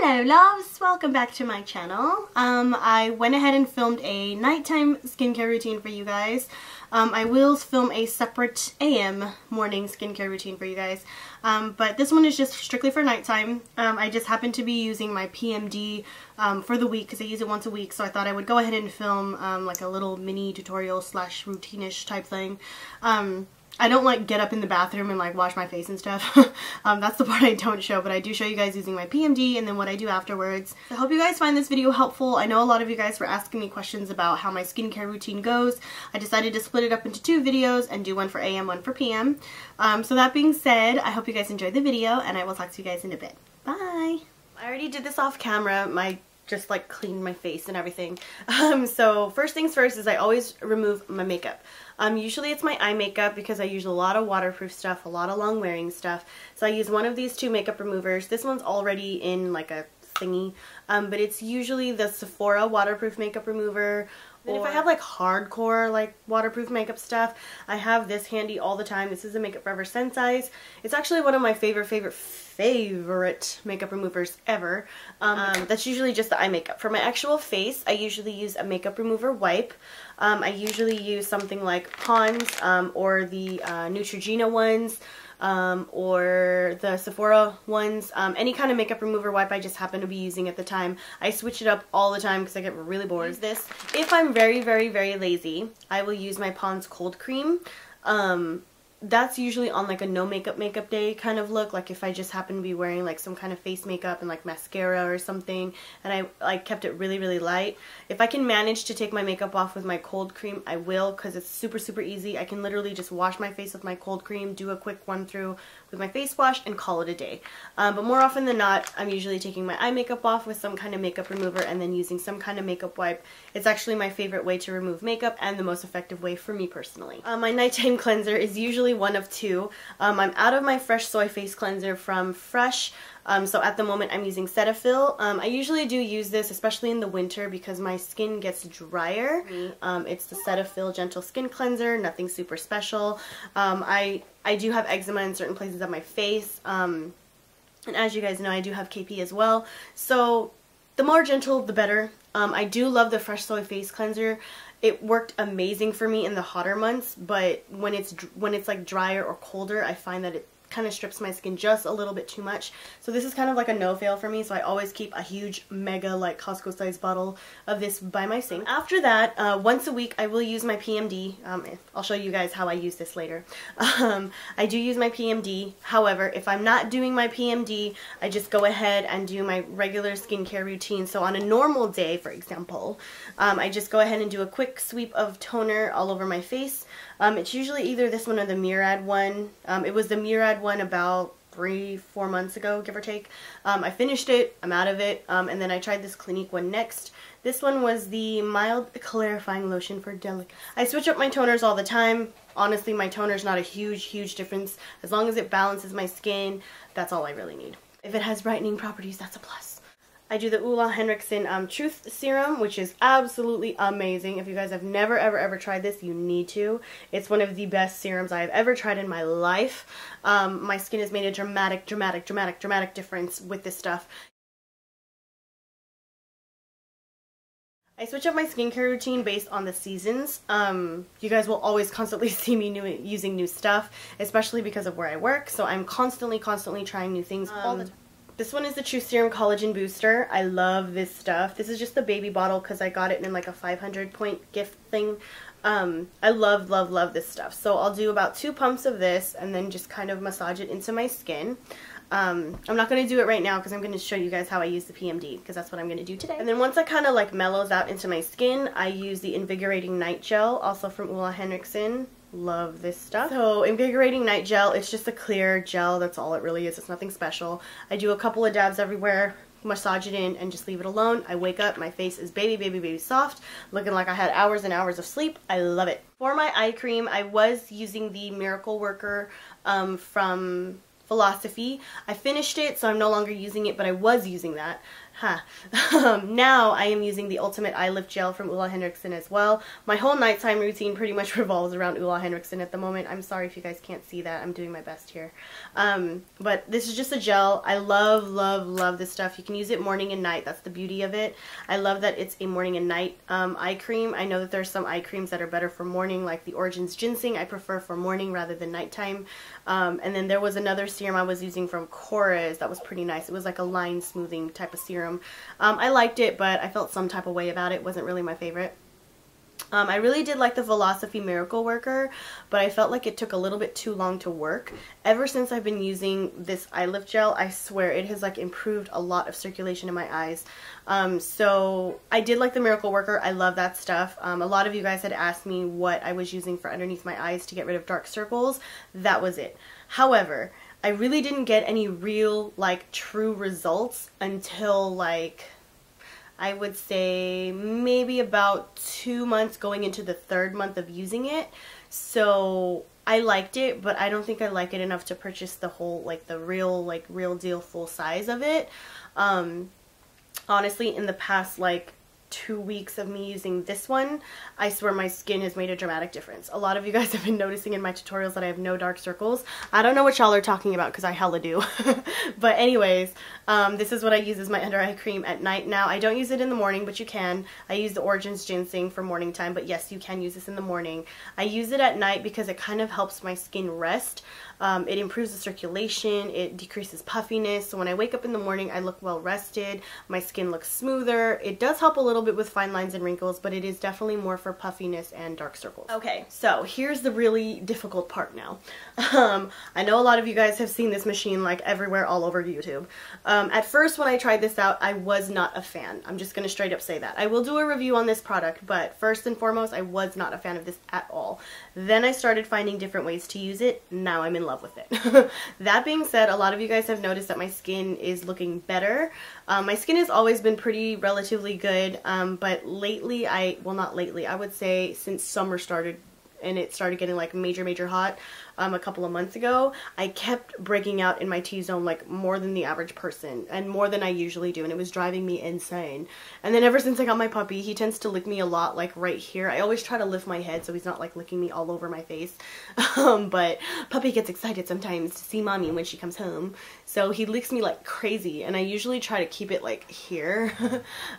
Hello loves, welcome back to my channel. I went ahead and filmed a nighttime skincare routine for you guys. I will film a separate AM morning skincare routine for you guys, but this one is just strictly for nighttime. I just happen to be using my PMD for the week because I use it once a week, so I thought I would go ahead and film like a little mini tutorial slash routine-ish type thing. I don't like get up in the bathroom and like wash my face and stuff. That's the part I don't show, but I do show you guys using my PMD and then what I do afterwards. So I hope you guys find this video helpful. I know a lot of you guys were asking me questions about how my skincare routine goes. I decided to split it up into two videos and do one for AM, one for PM. So that being said, I hope you guys enjoyed the video and I will talk to you guys in a bit. Bye! I already did this off camera. Just like cleaned my face and everything. So first things first is I always remove my makeup. Usually it's my eye makeup because I use a lot of waterproof stuff, a lot of long wearing stuff. So I use one of these two makeup removers. This one's already in like a thingy, but it's usually the Sephora waterproof makeup remover. Then if I have like hardcore like waterproof makeup stuff, I have this handy all the time. This is a MUFE Sens'eyes. It's actually one of my favorite makeup removers ever. That's usually just the eye makeup. For my actual face, I usually use a makeup remover wipe. I usually use something like Pond's or the Neutrogena ones. Or the Sephora ones, any kind of makeup remover wipe I just happen to be using at the time. I switch it up all the time because I get really bored of this. If I'm very lazy, I will use my Pond's cold cream. That's usually on like a no makeup day kind of look, like if I just happen to be wearing like some kind of face makeup and like mascara or something, and I like kept it really light. If I can manage to take my makeup off with my cold cream, I will, because it's super easy. I can literally just wash my face with my cold cream, do a quick run through with my face wash, and call it a day. But more often than not, I'm usually taking my eye makeup off with some kind of makeup remover and then using some kind of makeup wipe. It's actually my favorite way to remove makeup and the most effective way for me personally. My nighttime cleanser is usually one of two. I'm out of my Fresh Soy Face Cleanser from Fresh, so at the moment I'm using Cetaphil. I usually do use this, especially in the winter, because my skin gets drier. It's the Cetaphil Gentle Skin Cleanser, nothing super special. I do have eczema in certain places of my face, and as you guys know, I do have KP as well, so the more gentle the better. I do love the Fresh Soy Face Cleanser. It worked amazing for me in the hotter months, but when it's like drier or colder, I find that it kind of strips my skin just a little bit too much. So this is kind of like a no fail for me, so I always keep a huge mega like Costco size bottle of this by my sink. After that, once a week I will use my PMD. I'll show you guys how I use this later. I do use my PMD. However, if I'm not doing my PMD, I just go ahead and do my regular skincare routine. So on a normal day, for example, I just go ahead and do a quick sweep of toner all over my face. It's usually either this one or the Murad one. It was the Murad one about 3-4 months ago, give or take. I finished it, I'm out of it, and then I tried this Clinique one next. This one was the Mild Clarifying Lotion for Delicate. I switch up my toners all the time. Honestly, my toner's not a huge difference. As long as it balances my skin, that's all I really need. If it has brightening properties, that's a plus. I do the Ole Henriksen Truth Serum, which is absolutely amazing. If you guys have never ever tried this, you need to. It's one of the best serums I have ever tried in my life. My skin has made a dramatic difference with this stuff. I switch up my skincare routine based on the seasons. You guys will always constantly see me using new stuff, especially because of where I work, so I'm constantly trying new things all the time. This one is the Truth Serum Collagen Booster. I love this stuff. This is just the baby bottle because I got it in like a 500-point gift thing. I love this stuff. So I'll do about 2 pumps of this and then just kind of massage it into my skin. I'm not going to do it right now because I'm going to show you guys how I use the PMD, because that's what I'm going to do today. And then once it kind of like mellows out into my skin, I use the Invigorating Night Gel, also from Ole Henriksen. Love this stuff. So Invigorating Night Gel, it's just a clear gel, that's all it really is. It's nothing special. I do a couple of dabs everywhere, massage it in, and just leave it alone. I wake up, my face is baby soft, looking like I had hours and hours of sleep. I love it. For my eye cream, I was using the Miracle Worker from Philosophy. I finished it, so I'm no longer using it, but I was using that. Now I am using the Ultimate Eye Lift Gel from Ole Henriksen as well. My whole nighttime routine pretty much revolves around Ole Henriksen at the moment. I'm sorry if you guys can't see that. I'm doing my best here. But this is just a gel. I love, love, love this stuff. You can use it morning and night. That's the beauty of it. I love that it's a morning and night eye cream. I know that there's some eye creams that are better for morning, like the Origins Ginseng. I prefer for morning rather than nighttime. And then there was another serum I was using from Korres that was pretty nice. It was like a line smoothing type of serum. I liked it, but I felt some type of way about it. It wasn't really my favorite. I really did like the Philosophy Miracle Worker, but I felt like it took a little bit too long to work. Ever since I've been using this eye lift gel, I swear it has like improved a lot of circulation in my eyes. So I did like the Miracle Worker. I love that stuff. A lot of you guys had asked me what I was using for underneath my eyes to get rid of dark circles. That was it. However, I really didn't get any real, like, true results until, like, I would say maybe about 2 months going into the 3rd month of using it. So I liked it, but I don't think I like it enough to purchase the whole, like, the real deal full size of it. Honestly, in the past, like, 2 weeks of me using this one, I swear my skin has made a dramatic difference. A lot of you guys have been noticing in my tutorials that I have no dark circles. I don't know what y'all are talking about because I hella do. But anyways, this is what I use as my under eye cream at night. Now, I don't use it in the morning, but you can. I use the Origins Ginseng for morning time, but yes, you can use this in the morning. I use it at night because it kind of helps my skin rest. It improves the circulation, it decreases puffiness, so when I wake up in the morning I look well rested, my skin looks smoother. It does help a little bit with fine lines and wrinkles, but it is definitely more for puffiness and dark circles. Okay, so here's the really difficult part now. I know a lot of you guys have seen this machine like everywhere all over YouTube. At first when I tried this out, I was not a fan. I'm just going to straight up say that. I will do a review on this product, but first and foremost, I was not a fan of this at all. Then I started finding different ways to use it. Now I'm in love with it. That being said, a lot of you guys have noticed that my skin is looking better. My skin has always been pretty relatively good, but lately, well, not lately, I would say since summer started and it started getting like major hot a couple of months ago, I kept breaking out in my T-zone like more than the average person and more than I usually do, and it was driving me insane. And then ever since I got my puppy, he tends to lick me a lot like right here. I always try to lift my head so he's not like licking me all over my face. But puppy gets excited sometimes to see mommy when she comes home, so he licks me like crazy, and I usually try to keep it like here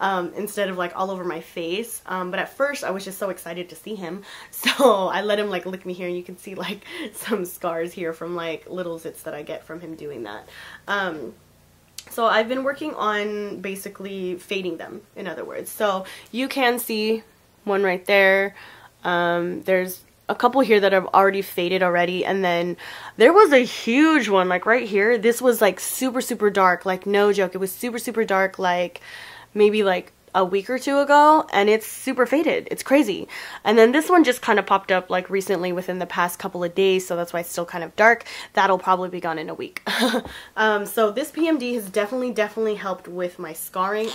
instead of like all over my face. But at first I was just so excited to see him, so I let him like lick me here, and you can see like some scars here from like little zits that I get from him doing that. So I've been working on basically fading them, in other words. So you can see one right there. There's a couple here that have already faded already, and then there was a huge one like right here. This was like super dark, like no joke. It was super dark, like maybe like a week or 2 ago, and it's super faded. It's crazy. And then this one just kind of popped up like recently within the past couple of days, so that's why it's still kind of dark. That'll probably be gone in a week. So this PMD has definitely helped with my scarring.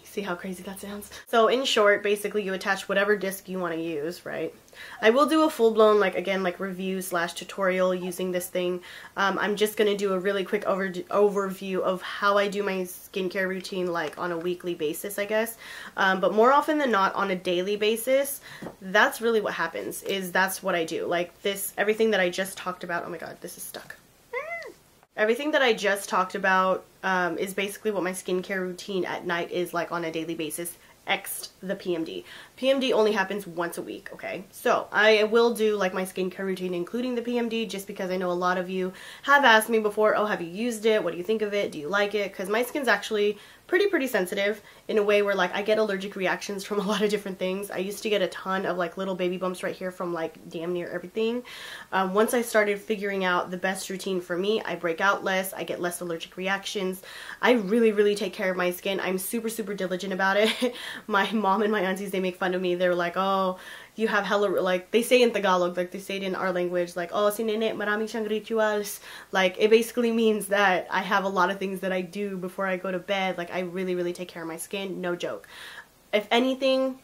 See how crazy that sounds? So in short, basically you attach whatever disc you want to use, right? I will do a full-blown, like, again, like review / tutorial using this thing. I'm just going to do a really quick overview of how I do my skincare routine, like on a weekly basis, I guess. But more often than not on a daily basis, that's really what happens, is that's what I do. Like this, everything that I just talked about, oh my god, this is stuck. Everything that I just talked about is basically what my skincare routine at night is like on a daily basis, ex the PMD. PMD only happens once a week, okay? So I will do like my skincare routine including the PMD, just because I know a lot of you have asked me before, oh, have you used it? What do you think of it? Do you like it? Because my skin's actually pretty sensitive in a way where like I get allergic reactions from a lot of different things. I used to get a ton of like little baby bumps right here from like damn near everything. Once I started figuring out the best routine for me, I break out less, I get less allergic reactions. I really take care of my skin. I'm super diligent about it. My mom and my aunties, they make fun of me. They're like, oh, you have hella, like they say in Tagalog, like they say it in our language, like, oh, si nene, marami siyang rituals. Like it basically means that I have a lot of things that I do before I go to bed. Like I really take care of my skin, no joke. If anything,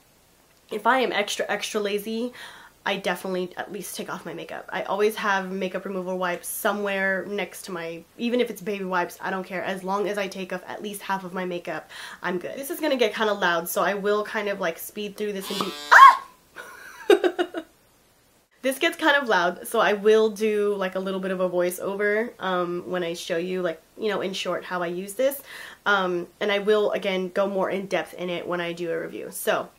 if I am extra lazy, I definitely at least take off my makeup. I always have makeup removal wipes somewhere next to my, even if it's baby wipes, I don't care. As long as I take off at least half of my makeup, I'm good. This is gonna get kind of loud, so I will kind of like speed through this and do, This gets kind of loud, so I will do like a little bit of a voiceover when I show you, like, you know, in short how I use this. And I will, again, go more in depth in it when I do a review. So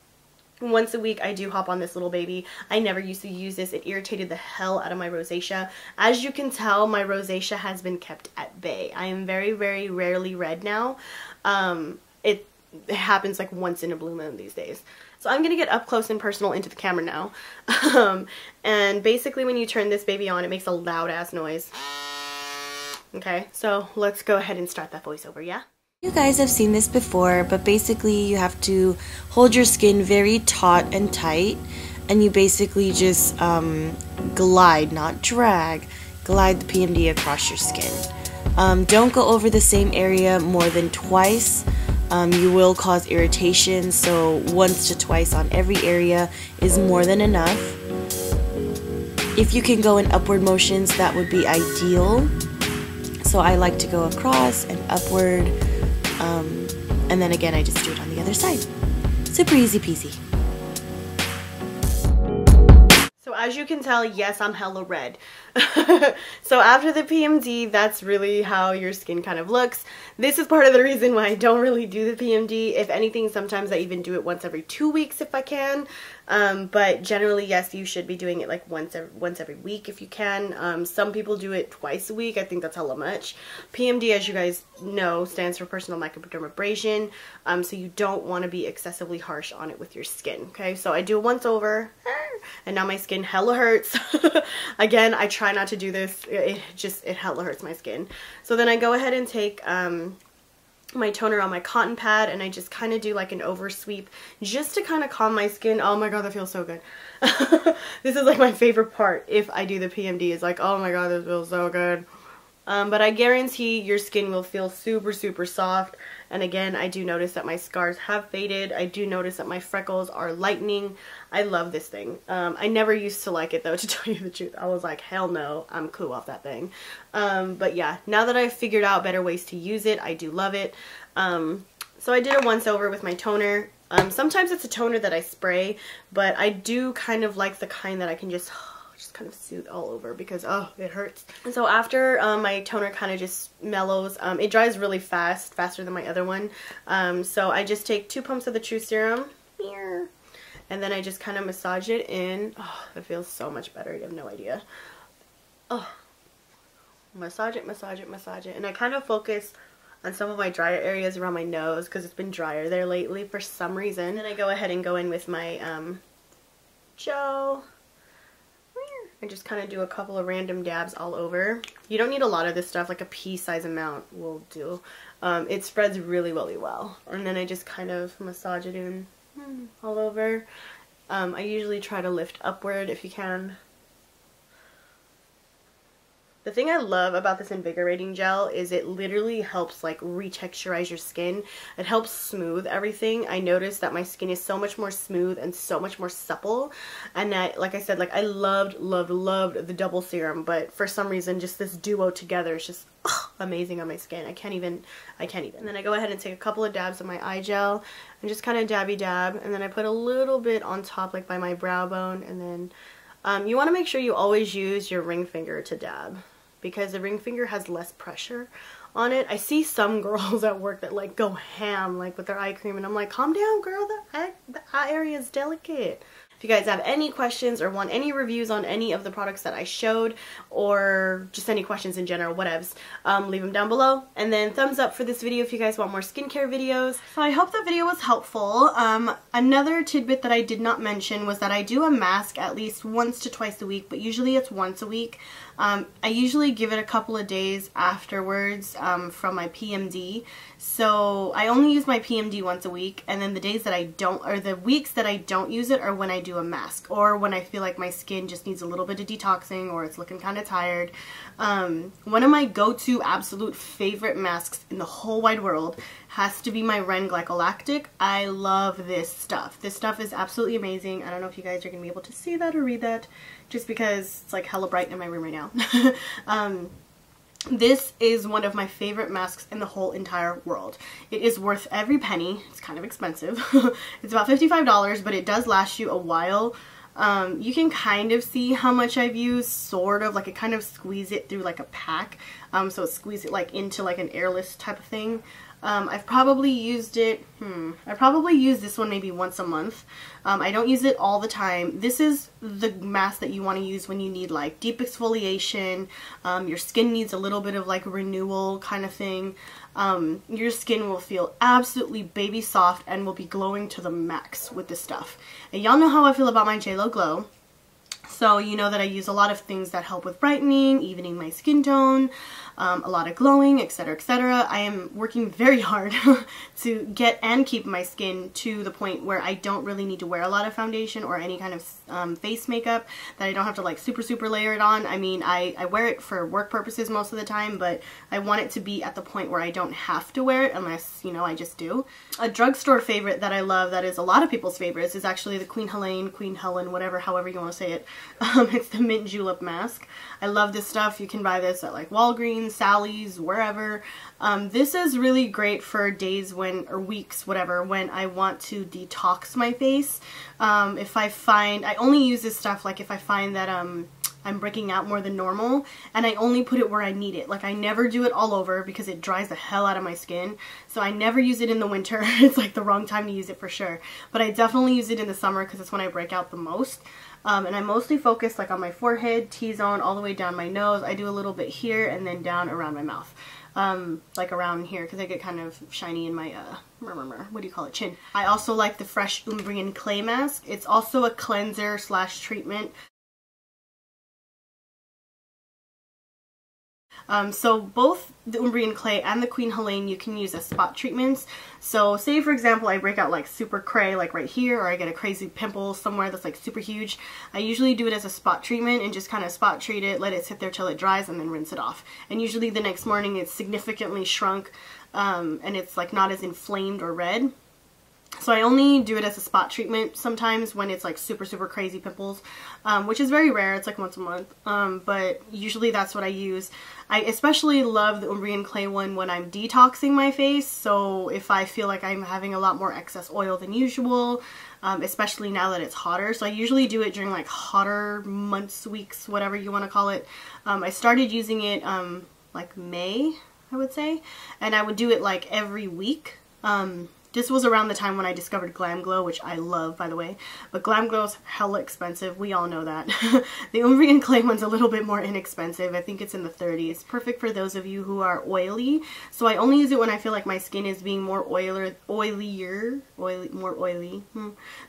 once a week I do hop on this little baby. I never used to use this. It irritated the hell out of my rosacea. As you can tell, my rosacea has been kept at bay. I am very, very rarely red now. It happens like once in a blue moon these days. So I'm gonna get up close and personal into the camera now. And basically when you turn this baby on, it makes a loud ass noise. Okay, so let's go ahead and start that voiceover, yeah? You guys have seen this before, but basically you have to hold your skin very taut and tight, and you basically just glide, not drag, glide the PMD across your skin. Don't go over the same area more than twice. You will cause irritation, so once to twice on every area is more than enough. If you can go in upward motions, that would be ideal. So I like to go across and upward. And then again, I just do it on the other side. Super easy peasy. So as you can tell, yes, I'm hella red. So after the PMD, that's really how your skin kind of looks. This is part of the reason why I don't really do the PMD. If anything, sometimes I even do it once every 2 weeks if I can. But generally, yes, you should be doing it like once every week if you can. Some people do it twice a week. I think that's hella much. PMD, as you guys know, stands for personal microdermabrasion. So you don't want to be excessively harsh on it with your skin. Okay, so I do it once over, and now my skin hella hurts. Again, I try not to do this. It hella hurts my skin. So then I go ahead and take my toner on my cotton pad, and I just kind of do like an oversweep just to kind of calm my skin. Oh my god, that feels so good. This is like my favorite part if I do the PMD. It's like, oh my god, this feels so good. But I guarantee your skin will feel super, super soft. And again, I do notice that my scars have faded. I do notice that my freckles are lightening. I love this thing. I never used to like it though, to tell you the truth. I was like, hell no, I'm cool off that thing. But yeah, now that I've figured out better ways to use it, I do love it. So I did a once over with my toner. Sometimes it's a toner that I spray, but I do kind of like the kind that I can just kind of soothe all over because, oh, it hurts. And so after my toner kind of just mellows, it dries really fast, faster than my other one. So I just take 2 pumps of the True Serum, and then I just kind of massage it in. Oh, it feels so much better. You have no idea. Oh, massage it, massage it, massage it. And I kind of focus on some of my drier areas around my nose because it's been drier there lately for some reason. And I go ahead and go in with my gel. I just kind of do a couple of random dabs all over. You don't need a lot of this stuff, like a pea-size amount will do. It spreads really, really well. And then I just kind of massage it in all over. I usually try to lift upward if you can. The thing I love about this invigorating gel is it literally helps like retexturize your skin. It helps smooth everything. I noticed that my skin is so much more smooth and so much more supple, and that, like I said, like I loved the double serum, but for some reason just this duo together is just amazing on my skin. I can't even. And then I go ahead and take a couple of dabs of my eye gel and just kind of dabby dab, and then I put a little bit on top like by my brow bone, and then you want to make sure you always use your ring finger to dab, because the ring finger has less pressure on it. I see some girls at work that like go ham like with their eye cream, and I'm like, calm down girl, the eye area is delicate. If you guys have any questions or want any reviews on any of the products that I showed, or just any questions in general, whatevs, leave them down below. And then thumbs up for this video if you guys want more skincare videos. So I hope the video was helpful. Another tidbit that I did not mention was that I do a mask at least once to twice a week, but usually it's once a week. I usually give it a couple of days afterwards from my PMD. So I only use my PMD once a week, and then the days that I don't, or the weeks that I don't use it, are when I do a mask, or when I feel like my skin just needs a little bit of detoxing, or it's looking kind of tired. One of my go-to absolute favorite masks in the whole wide world has to be my Glycolactic. I love this stuff. This stuff is absolutely amazing. I don't know if you guys are going to be able to see that or read that, just because it's like hella bright in my room right now. This is one of my favorite masks in the whole entire world. It is worth every penny. It's kind of expensive. It's about $55, but it does last you a while. You can kind of see how much I've used, sort of, like it kind of squeeze it through like a pack. So it squeeze it like into like an airless type of thing. I've probably used it, I probably use this one maybe once a month. I don't use it all the time. This is the mask that you want to use when you need like deep exfoliation, your skin needs a little bit of like renewal kind of thing. Your skin will feel absolutely baby soft and will be glowing to the max with this stuff. And y'all know how I feel about my JLo Glow. So you know that I use a lot of things that help with brightening, evening my skin tone, a lot of glowing, etc, etc. I am working very hard to get and keep my skin to the point where I don't really need to wear a lot of foundation or any kind of face makeup, that I don't have to like super layer it on. I mean, I wear it for work purposes most of the time, but I want it to be at the point where I don't have to wear it unless, you know, I just do. A drugstore favorite that I love, that is a lot of people's favorites, is actually the Queen Helen, whatever, however you want to say it. It's the Mint Julep mask. I love this stuff. You can buy this at like Walgreens, Sally's, wherever. This is really great for days when, or weeks, whatever, when I want to detox my face. If I find, I only use this stuff like if I find that I'm breaking out more than normal, and I only put it where I need it. Like, I never do it all over because it dries the hell out of my skin. So I never use it in the winter. It's like the wrong time to use it for sure. But I definitely use it in the summer because it's when I break out the most. And I mostly focus like on my forehead, T-zone, all the way down my nose. I do a little bit here and then down around my mouth. Like around here, because I get kind of shiny in my, what do you call it, chin. I also like the fresh Umbrian Clay mask. It's also a cleanser slash treatment. So both the Umbrian Clay and the Queen Helene you can use as spot treatments. So say for example I break out like super cray like right here, or I get a crazy pimple somewhere that's like super huge. I usually do it as a spot treatment and just kind of spot treat it, let it sit there till it dries, and then rinse it off. And usually the next morning it's significantly shrunk and it's like not as inflamed or red. So I only do it as a spot treatment sometimes when it's like super crazy pimples, which is very rare. It's like once a month, but usually that's what I use. I especially love the Umbrian Clay one when I'm detoxing my face. So if I feel like I'm having a lot more excess oil than usual, especially now that it's hotter. So I usually do it during like hotter months, weeks, whatever you want to call it. I started using it like May, I would say, and I would do it like every week. This was around the time when I discovered Glam Glow, which I love, by the way. But Glam Glow's hella expensive. We all know that. The Umbrian Clay one's a little bit more inexpensive. I think it's in the 30s. Perfect for those of you who are oily. So I only use it when I feel like my skin is being more more oily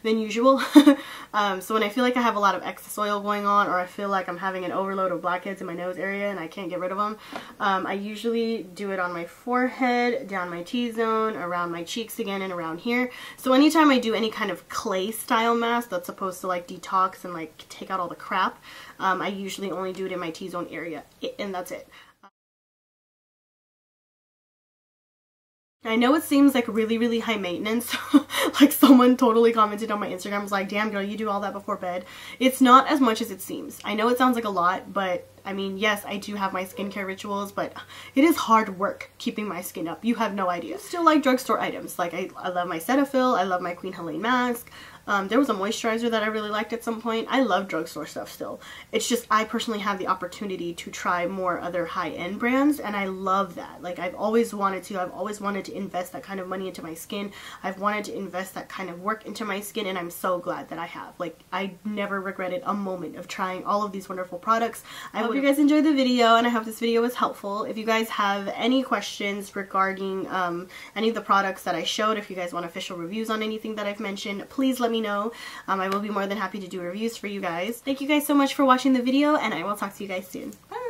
than usual. So when I feel like I have a lot of excess oil going on, or I feel like I'm having an overload of blackheads in my nose area and I can't get rid of them, I usually do it on my forehead, down my T-zone, around my cheeks again, and around here. So anytime I do any kind of clay style mask that's supposed to like detox and like take out all the crap, I usually only do it in my T-zone area, and that's it. I know it seems like really high maintenance. Like someone totally commented on my Instagram, was like, damn girl, you do all that before bed. It's not as much as it seems. I know it sounds like a lot, but I mean, yes, I do have my skincare rituals, but it is hard work keeping my skin up. You have no idea. Still like drugstore items. Like I love my Cetaphil, I love my Queen Helene mask. There was a moisturizer that I really liked at some point. I love drugstore stuff still. It's just I personally have the opportunity to try more other high-end brands, and I love that. Like I've always wanted to invest that kind of money into my skin. I've wanted to invest that kind of work into my skin, and I'm so glad that I have. Like I never regretted a moment of trying all of these wonderful products. I hope you guys enjoyed the video, and I hope this video was helpful. If you guys have any questions regarding any of the products that I showed, if you guys want official reviews on anything that I've mentioned, please let me me know. I will be more than happy to do reviews for you guys. Thank you guys so much for watching the video, and I will talk to you guys soon. Bye!